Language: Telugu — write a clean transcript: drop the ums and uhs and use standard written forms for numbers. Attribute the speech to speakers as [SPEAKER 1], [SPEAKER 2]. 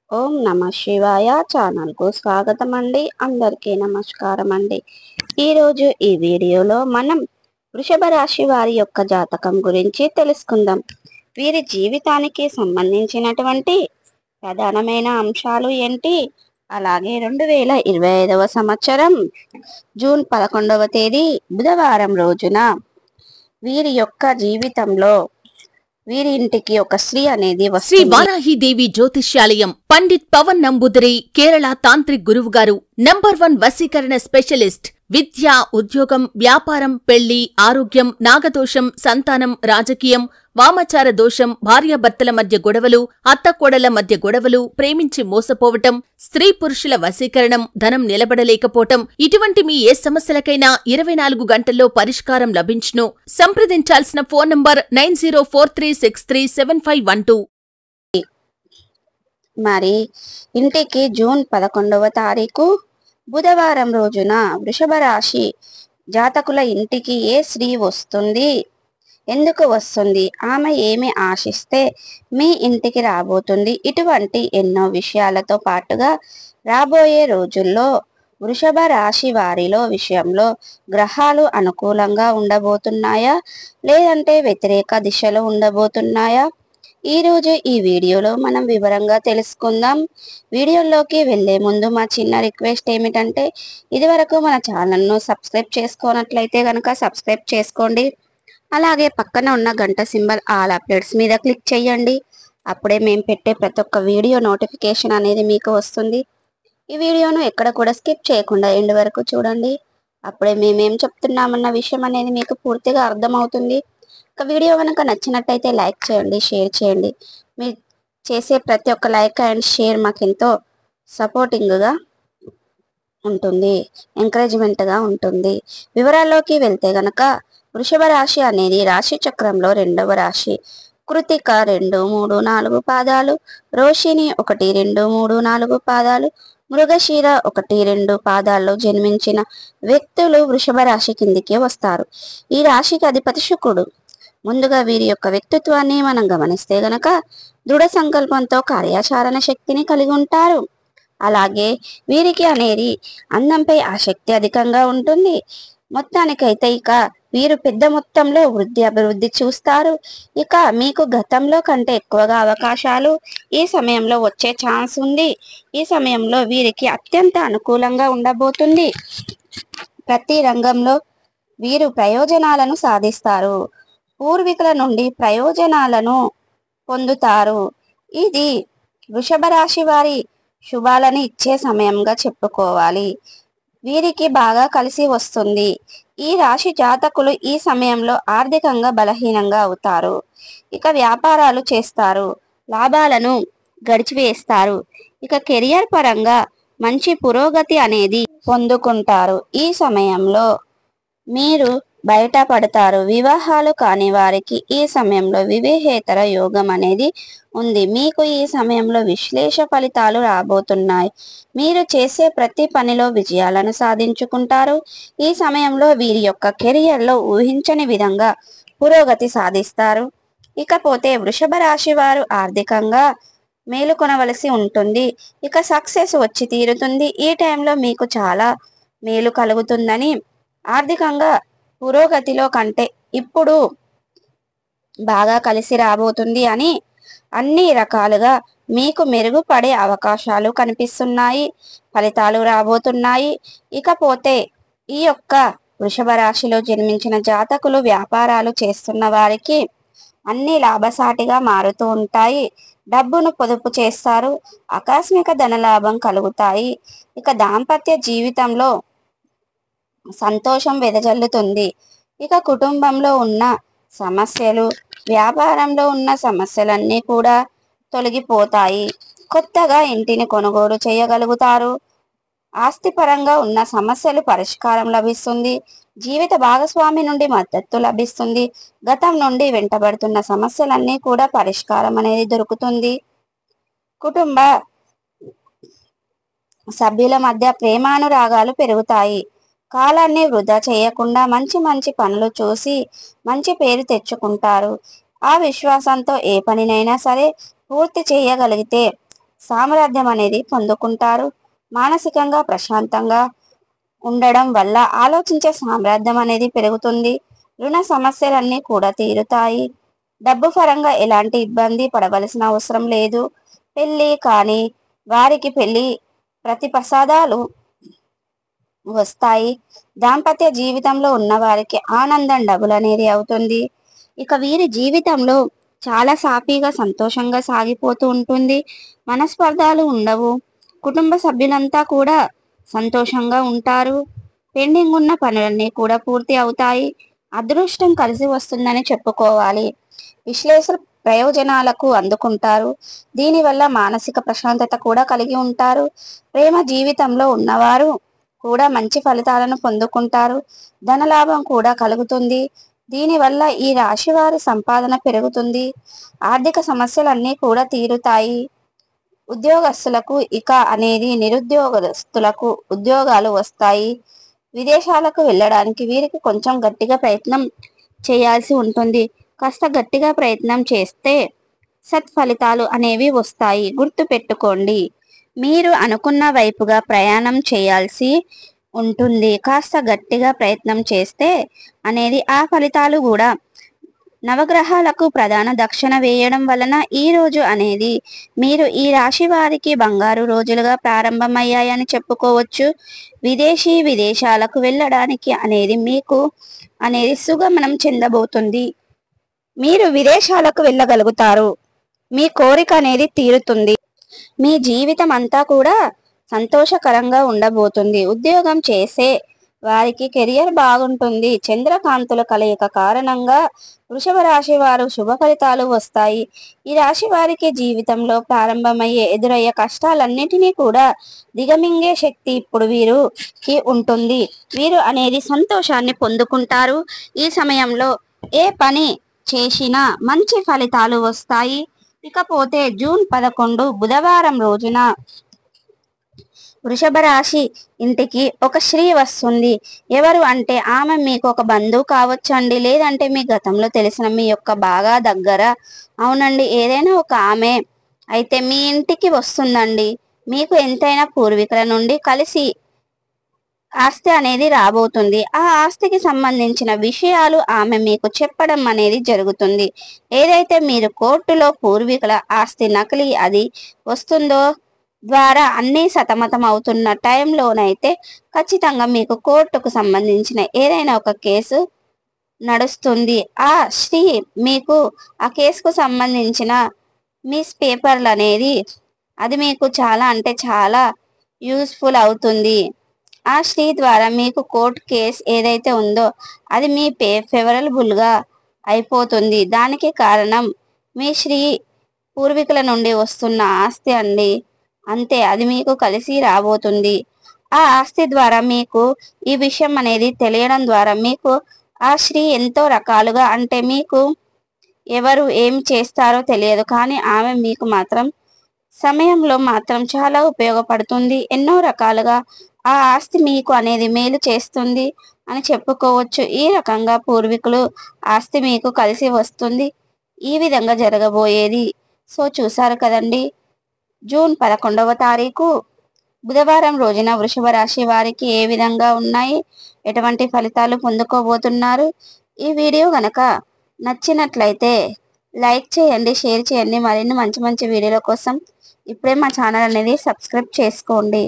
[SPEAKER 1] ఓం నమ శివాయ ఛానల్కు స్వాగతం అండి. అందరికీ నమస్కారం అండి. ఈరోజు ఈ వీడియోలో మనం వృషభ రాశి వారి యొక్క జాతకం గురించి తెలుసుకుందాం. వీరి జీవితానికి సంబంధించినటువంటి ప్రధానమైన అంశాలు ఏంటి, అలాగే 2025వ సంవత్సరం జూన్ 11వ తేదీ బుధవారం రోజున వీరి యొక్క జీవితంలో వీరి ఇంటికి ఒక స్త్రీ అనేది వస్తుంది.
[SPEAKER 2] శ్రీ వారాహిదేవి జ్యోతిష్యాలయం పండిత్ పవన్ నంబూదిరి కేరళ తాంత్రిక్ గురువు గారు నంబర్ 1 వశీకరణ స్పెషలిస్ట్. విద్య, ఉద్యోగం, వ్యాపారం, పెళ్లి, ఆరోగ్యం, నాగదోషం, సంతానం, రాజకీయం, వామాచార దోషం, భార్యాభర్తల మధ్య గొడవలు, అత్తకోడల మధ్య గొడవలు, ప్రేమించి మోసపోవటం, స్త్రీ పురుషుల వశీకరణం, ధనం నిలబడలేకపోవటం, ఇటువంటి మీ ఏ సమస్యలకైనా 24 గంటల్లో పరిష్కారం లభించును. సంప్రదించాల్సిన ఫోన్ నంబర్ 9043637512.
[SPEAKER 1] మరి ఇంటికి జూన్ 11వ తారీఖు బుధవారం రోజున వృషభ రాశి జాతకుల ఇంటికి ఏ స్త్రీ వస్తుంది, ఎందుకు వస్తుంది, ఆమె ఏమి ఆశిస్తే మీ ఇంటికి రాబోతుంది, ఇటువంటి ఎన్నో విషయాలతో పాటుగా రాబోయే రోజుల్లో వృషభ రాశి వారిలో విషయంలో గ్రహాలు అనుకూలంగా ఉండబోతున్నాయా లేదంటే వ్యతిరేక దిశలో ఉండబోతున్నాయా, ఈరోజు ఈ వీడియోలో మనం వివరంగా తెలుసుకుందాం. వీడియోలోకి వెళ్లే ముందు మా చిన్న రిక్వెస్ట్ ఏమిటంటే, ఇదివరకు మన ఛానల్ను సబ్స్క్రైబ్ చేసుకోనట్లయితే కనుక సబ్స్క్రైబ్ చేసుకోండి. అలాగే పక్కన ఉన్న గంట సింబల్ ఆల్ అప్డేట్స్ మీద క్లిక్ చేయండి. అప్పుడే మేము పెట్టే ప్రతి ఒక్క వీడియో నోటిఫికేషన్ అనేది మీకు వస్తుంది. ఈ వీడియోను ఎక్కడ కూడా స్కిప్ చేయకుండా ఎండ్ వరకు చూడండి. అప్పుడే మేమేం చెప్తున్నామన్న విషయం అనేది మీకు పూర్తిగా అర్థమవుతుంది. ఒక వీడియో కనుక నచ్చినట్టయితే లైక్ చేయండి, షేర్ చేయండి. మీరు చేసే ప్రతి ఒక్క లైక్ అండ్ షేర్ మాకెంతో సపోర్టింగ్గా ఉంటుంది, ఎంకరేజ్మెంట్గా ఉంటుంది. వివరాల్లోకి వెళ్తే గనక వృషభ రాశి అనేది రాశి చక్రంలో 2వ రాశి. కృతిక 2, 3, 4 పాదాలు, రోషిణి 1, 2, 3, 4 పాదాలు, మృగశిర 1, 2 పాదాల్లో జన్మించిన వ్యక్తులు వృషభ రాశి కిందికి వస్తారు. ఈ రాశికి అధిపతి శుక్రుడు. ముందుగా వీరి యొక్క వ్యక్తిత్వాన్ని మనం గమనిస్తే గనక దృఢ సంకల్పంతో కార్యాచరణ శక్తిని కలిగి ఉంటారు. అలాగే వీరికి అనేది అందంపై ఆసక్తి అధికంగా ఉంటుంది. మొత్తానికైతే ఇక వీరు పెద్ద మొత్తంలో అభివృద్ధి చూస్తారు. ఇక మీకు గతంలో కంటే ఎక్కువగా అవకాశాలు ఈ సమయంలో వచ్చే ఛాన్స్ ఉంది. ఈ సమయంలో వీరికి అత్యంత అనుకూలంగా ఉండబోతుంది. ప్రతి రంగంలో వీరు ప్రయోజనాలను సాధిస్తారు. పూర్వీకుల నుండి ప్రయోజనాలను పొందుతారు. ఇది వృషభ రాశి వారి శుభాలను ఇచ్చే సమయంగా చెప్పుకోవాలి. వీరికి బాగా కలిసి వస్తుంది. ఈ రాశి జాతకులు ఈ సమయంలో ఆర్థికంగా బలహీనంగా అవుతారు. ఇక వ్యాపారాలు చేస్తారు, లాభాలను గడిచివేస్తారు. ఇక కెరియర్ పరంగా మంచి పురోగతి అనేది పొందుకుంటారు. ఈ సమయంలో మీరు బయటపడతారు. వివాహాలు కాని వారికి ఈ సమయంలో వివాహేతర యోగం అనేది ఉంది. మీకు ఈ సమయంలో విశ్లేష ఫలితాలు రాబోతున్నాయి. మీరు చేసే ప్రతి పనిలో విజయాలను సాధించుకుంటారు. ఈ సమయంలో వీరి యొక్క కెరియర్లో ఊహించని విధంగా పురోగతి సాధిస్తారు. ఇకపోతే వృషభ రాశి వారు ఆర్థికంగా మేలుకొనవలసి ఉంటుంది. ఇక సక్సెస్ వచ్చి తీరుతుంది. ఈ టైంలో మీకు చాలా మేలు కలుగుతుందని, ఆర్థికంగా పురోగతిలో కంటే ఇప్పుడు బాగా కలిసి రాబోతుంది అని అన్ని రకాలుగా మీకు మెరుగుపడే అవకాశాలు కనిపిస్తున్నాయి. ఫలితాలు రాబోతున్నాయి. ఇకపోతే ఈ యొక్క వృషభ రాశిలో జన్మించిన జాతకులు వ్యాపారాలు చేస్తున్న వారికి అన్ని లాభసాటిగా మారుతూ ఉంటాయి. డబ్బును పొదుపు చేస్తారు. ఆకస్మిక ధనలాభం కలుగుతాయి. ఇక దాంపత్య జీవితంలో సంతోషం వెదజల్లుతుంది. ఇక కుటుంబంలో ఉన్న సమస్యలు, వ్యాపారంలో ఉన్న సమస్యలన్నీ కూడా తొలగిపోతాయి. కొత్తగా ఇంటిని కొనుగోలు చేయగలుగుతారు. ఆస్తిపరంగా ఉన్న సమస్యలు పరిష్కారం లభిస్తుంది. జీవిత భాగస్వామి నుండి మద్దతు లభిస్తుంది. గతం నుండి వెంటబడుతున్న సమస్యలన్నీ కూడా పరిష్కారం అనేది దొరుకుతుంది. కుటుంబ సభ్యుల మధ్య ప్రేమానురాగాలు పెరుగుతాయి. కాలాన్ని వృధా చేయకుండా మంచి మంచి పనులు చూసి మంచి పేరు తెచ్చుకుంటారు. ఆ విశ్వాసంతో ఏ పనినైనా సరే పూర్తి చేయగలిగితే సామర్థ్యం అనేది పొందుకుంటారు. మానసికంగా ప్రశాంతంగా ఉండడం వల్ల ఆలోచించే సామర్థ్యం అనేది పెరుగుతుంది. రుణ సమస్యలన్నీ కూడా తీరుతాయి. డబ్బు పరంగా ఎలాంటి ఇబ్బంది పడవలసిన అవసరం లేదు. పెళ్ళి కానీ వారికి పెళ్లి ప్రసాదాలు వస్తాయి. దాంపత్య జీవితంలో ఉన్న వారికి ఆనందం డబుల్ అనేది అవుతుంది. ఇక వీరి జీవితంలో చాలా సాఫీగా సంతోషంగా సాగిపోతూ ఉంటుంది. మనస్పర్ధాలు ఉండవు. కుటుంబ సభ్యులంతా కూడా సంతోషంగా ఉంటారు. పెండింగ్ ఉన్న పనులన్నీ కూడా పూర్తి అవుతాయి. అదృష్టం కలిసి వస్తుందని చెప్పుకోవాలి. విశ్లేషణ ప్రయోజనాలకు అందుకుంటారు. దీనివల్ల మానసిక ప్రశాంతత కూడా కలిగి ఉంటారు. ప్రేమ జీవితంలో ఉన్నవారు కూడా మంచి ఫలితాలను పొందుకుంటారు. ధనలాభం కూడా కలుగుతుంది. దీనివల్ల ఈ రాశి వారి సంపాదన పెరుగుతుంది. ఆర్థిక సమస్యలన్నీ కూడా తీరుతాయి. ఉద్యోగస్తులకు ఇక అనేది నిరుద్యోగస్తులకు ఉద్యోగాలు వస్తాయి. విదేశాలకు వెళ్ళడానికి వీరికి కొంచెం గట్టిగా ప్రయత్నం చేయాల్సి ఉంటుంది. కాస్త గట్టిగా ప్రయత్నం చేస్తే సత్ఫలితాలు అనేవి వస్తాయి. గుర్తు పెట్టుకోండి, మీరు అనుకున్న వైపుగా ప్రయాణం చేయాల్సి ఉంటుంది. కాస్త గట్టిగా ప్రయత్నం చేస్తే అనేది ఆ ఫలితాలు కూడా. నవగ్రహాలకు ప్రధాన దక్షిణ వేయడం వలన ఈ రోజు అనేది మీరు ఈ రాశి వారికి బంగారు రోజులుగా ప్రారంభమయ్యాయని చెప్పుకోవచ్చు. విదేశాలకు వెళ్ళడానికి అనేది మీకు అనేది సుగమనం చెందబోతుంది. మీరు విదేశాలకు వెళ్ళగలుగుతారు. మీ కోరిక అనేది తీరుతుంది. మీ జీవితం అంతా కూడా సంతోషకరంగా ఉండబోతుంది. ఉద్యోగం చేసే వారికి కెరియర్ బాగుంటుంది. చంద్రకాంతుల కలయిక కారణంగా వృషభ రాశి వారు శుభ ఫలితాలు వస్తాయి. ఈ రాశి వారికి జీవితంలో ప్రారంభమయ్యే ఎదురయ్యే కష్టాలన్నిటినీ కూడా దిగమింగే శక్తి ఇప్పుడు వీరికి ఉంటుంది. వీరు అనేది సంతోషాన్ని పొందుకుంటారు. ఈ సమయంలో ఏ పని చేసినా మంచి ఫలితాలు వస్తాయి. ఇకపోతే జూన్ 11 బుధవారం రోజున వృషభ రాశి ఇంటికి ఒక స్త్రీ వస్తుంది. ఎవరు అంటే ఆమె మీకు ఒక బంధువు కావచ్చండి, లేదంటే మీ గతంలో తెలిసిన మీ యొక్క బాగా దగ్గర, అవునండి ఏదైనా ఒక ఆమె అయితే మీ ఇంటికి వస్తుందండి. మీకు ఎంతైనా పూర్వీకుల నుండి కలిసి ఆస్తి అనేది రాబోతుంది. ఆ ఆస్తికి సంబంధించిన విషయాలు ఆమె మీకు చెప్పడం అనేది జరుగుతుంది. ఏదైతే మీరు కోర్టులో పూర్వీకుల ఆస్తి నకిలీ అది వస్తుందో ద్వారా అన్నీ సతమతం అవుతున్న టైంలోనైతే ఖచ్చితంగా మీకు కోర్టుకు సంబంధించిన ఏదైనా ఒక కేసు నడుస్తుంది. ఆ స్త్రీ మీకు ఆ కేసుకు సంబంధించిన మిస్ పేపర్లు అనేది అది మీకు చాలా అంటే చాలా యూస్ఫుల్ అవుతుంది. ఆ స్త్రీ ద్వారా మీకు కోర్టు కేసు ఏదైతే ఉందో అది మీ ఫేవరబుల్గా అయిపోతుంది. దానికి కారణం మీ స్త్రీ పూర్వీకుల నుండి వస్తున్న ఆస్తి అండి. అంతే, అది మీకు కలిసి రాబోతుంది. ఆ ఆస్తి ద్వారా మీకు ఈ విషయం అనేది తెలియడం ద్వారా మీకు ఆ స్త్రీ ఎంతో రకాలుగా అంటే మీకు ఎవరు ఏం చేస్తారో తెలియదు, కానీ ఆమె మీకు మాత్రం సమయంలో మాత్రం చాలా ఉపయోగపడుతుంది. ఎన్నో రకాలుగా ఆ ఆస్తి మీకు అనేది మేలు చేస్తుంది అని చెప్పుకోవచ్చు. ఈ రకంగా పూర్వీకులు ఆస్తి మీకు కలిసి వస్తుంది. ఈ విధంగా జరగబోయేది. సో చూసారు కదండి, జూన్ 11వ తారీఖు బుధవారం రోజున వృషభ రాశి వారికి ఏ విధంగా ఉన్నాయి, ఎటువంటి ఫలితాలు పొందుకోబోతున్నారు. ఈ వీడియో గనక నచ్చినట్లయితే లైక్ చేయండి, షేర్ చేయండి. మరిన్ని మంచి మంచి వీడియోల కోసం ఇప్పుడే మా ఛానల్ అనేది సబ్స్క్రైబ్ చేసుకోండి.